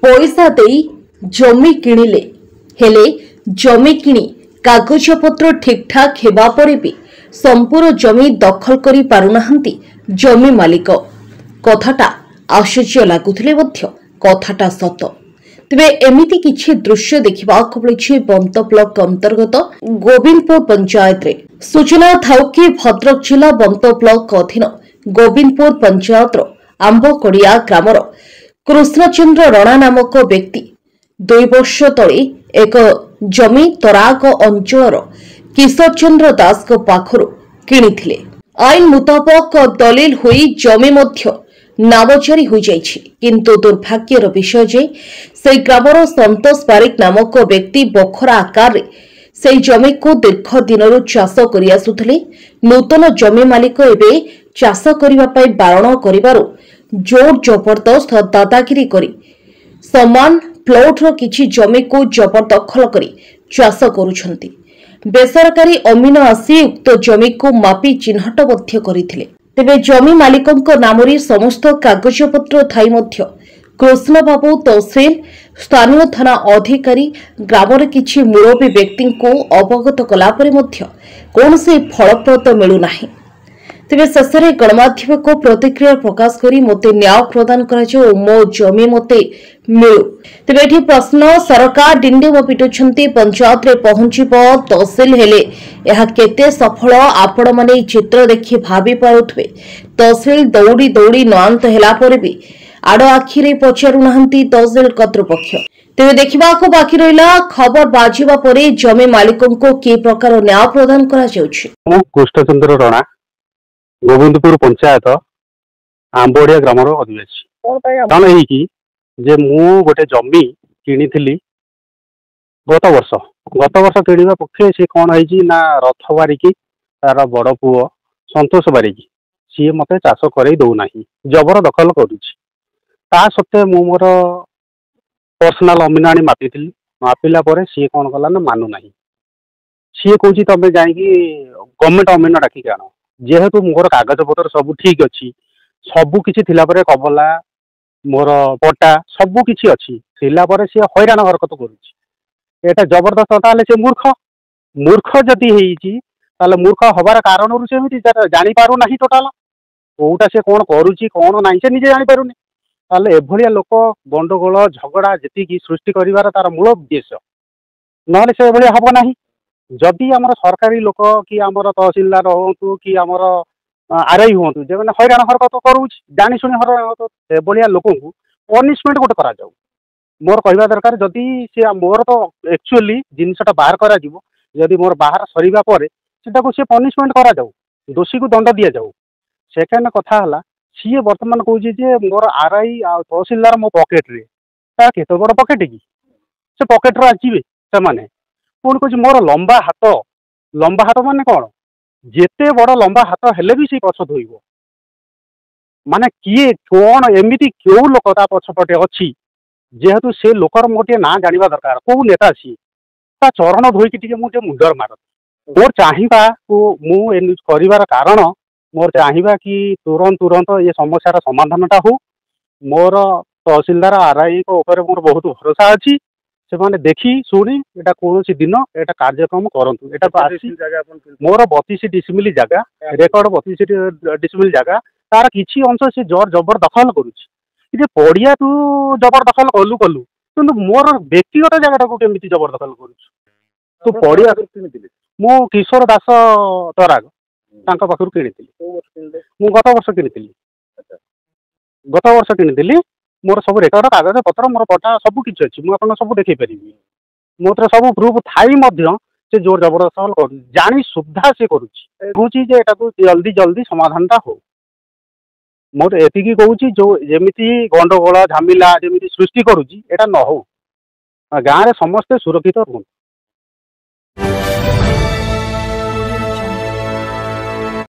पैसा देई जमी किणिले हेले जमी किणी कागजपत्र ठीक ठाक हेबा परे भी संपूर्ण जमी दखल करी पारुनाहांती जमी मालिक। कथाटा आश्चर्य लगुथिले मध्य कथाटा सत। तेबे एमिति किछि दृश्य देखिबाकु मिलिछि बंत ब्लॉक अंतर्गत गोविंदपुर पंचायत रे। सूचना थाउकी भद्रक जिला बंत ब्लॉक अधीन गोविंदपुर पंचायत आंबकड़िया ग्रामर कृष्णचंद्र रणा नामक व्यक्ति 2 वर्ष तले एक जमी तराग अंचल किशोर चंद्र दास को पाखरु किणिथिले। आईन मुताबक दलिल हुई जमी मध्य नामजारी हो जाइछि, किंतु दुर्भाग्यर विषय जे से ग्रामर संतोष पारिक नामक व्यक्ति बखरा आकार रे से जमी को दीर्घ दिनरु चाष करि आसुथिले। नूतन जमी मालिक एबे चाष करिबा पई बारण करिबारु जोर जबरदस्त दादागिरी करी समान प्लॉट रो किछि जमी को जबरदखल करी चाष करुछंती। बेसरकारी अमीन आसी उक्त जमी को मापी चिन्हट मध्य करिथिले। तेबे जमी मालिकंक नामरी समस्त कागजपत्र थाई मध्य कृष्ण बाबू तहसील स्थानीय थाना अधिकारी ग्रामर किछि मुरबी व्यक्ति को अवगत कला परे मध्य कोनसे फलप्रद मिलु नाही। तेबे शेषे गणमाध्यम को प्रतिक्रिया प्रकाश करी मते न्याय प्रदान कर मो जमी मते मिलू। तेबे एठी प्रश्न सरकार डिंडेम पिटुछंती पंचायत रे पहुंचीब तहसील हेले यह केते सफल आपण माने चित्र देखि भाबी पारुथबे। तहसील दौड़ी दौड़ी नआंत हेला परे भी आड़ आखि रे पचारु नाहंती तहसील कर्तृपक्ष। तेबे देखिबाको बाकी रहिला खबर बाजिबा परे जमी मालिकन को के प्रकार न्याय प्रदान करा जाउछि। कृष्णचंद्र रणा गोविंदपुर पंचायत आंबोड़िया ग्रामर अधिवासी। कारण यही कि जे मु गोटे जमी किनी गत वर्ष किणवा पक्षे सी कौन है ना रथ बारिकी तार बड़ पुओ संतोष बारिकी सी मत चाष कर दौना जबर दखल करुच्ची। ता सत्वे मु मोर पर्सनाल अमीन आनी मापिला सी कौन कला ना मानुना सी कौच तुम जा गवर्नमेंट अमीन डाकिक आण जेहेतु मोर कागज पत्र सब ठीक अच्छी सबू किसी कबला मोर पट्टा सबू किसी अच्छी सी हैरान हरकत करुच्ची। जबरदस्त ताले से मूर्ख जदि होइछि मूर्ख हबार कारण जानी पारु नाही टोटाल कोटा से कौन करुच्ची कौन ना से निजे जानी पारुनी। ताले एभलिया लोक गंडगोल झगड़ा जी सृष्टि करिवार तार मूल उद्देश्य नहले से एभलिया हब नाही। जदि आमर सरकारी लोक कि आमर तहसीलदार हूँ कि आमर आरआई हूँ जो मैंने हैरान हरकत करुच्ची जानी शुणी हरकत लोक पनिशमेंट गोटे करा जाऊ। मोर कहवा दरकार जदि से मोर तो एक्चुअली जिनसटा बाहर करा जिवो जदि मोर बाहर सरीबा परे सेटा को से पनिशमेंट करा जाऊ दोषी को दंड दिया जाऊ। सेकेंड कथा हला सी वर्तमान कहूँ जे मोर आरआई आ तहसीलदार मो पकेट रे केते बड़ पकेट की से पकेट रो आजिबे से माने पुणी कह मोर लंबा हाथ माने कौन जेते बड़ लंबा हाथ हेले भी से पछ धोइब माने किए कौन एमती क्यों लोक ता पछपटे अच्छी जेहेतु से लोकर मोटे ना जानिबा दरकार कौ नेता सी ता चरण धोईकी टिके मुझे मुंडर मार मोर चाहिबा को मु करिवार कारण मोर चाहिबा कि तुरंत ये समस्यार समाधानटा हो। मोर तहसीलदार आरआई को ऊपर मोर बहुत भरोसा अच्छी से माने देखी शुणी एटा कौन दिन एटा कार्यक्रम करंतु एटा मोर 32 डिसमिल जगह रेकर्ड 32 डिसमिल जगह तार किछि अंश से जोर जबर दखल करुच्ची। पड़िया तू जबर दखल कलु किंतु मोर व्यक्तिगत जगह को केमिति जबर दखल करुच्छु तू पड़िया मु किशोर दास तराग तांका पाखरु किनिथिली मु गत वर्ष किनिथिली मोर सब रेकर्ड कागज पत्र मोर पटा सब किछि अछि मु आपन सब देखै परिबी मोर सब प्रूफ थाई मध्य से जोर जबरदस्त कर जानी सुविधा से करुच्ची कहूँ जे एटा को जल्दी समाधानटा हो। मोर एतिकी कहूँ जो जमीती गंडगोल झामिला जमी सृष्टि करुच्ची एटा न हो गाँव में समस्ते सुरक्षित रुहतु।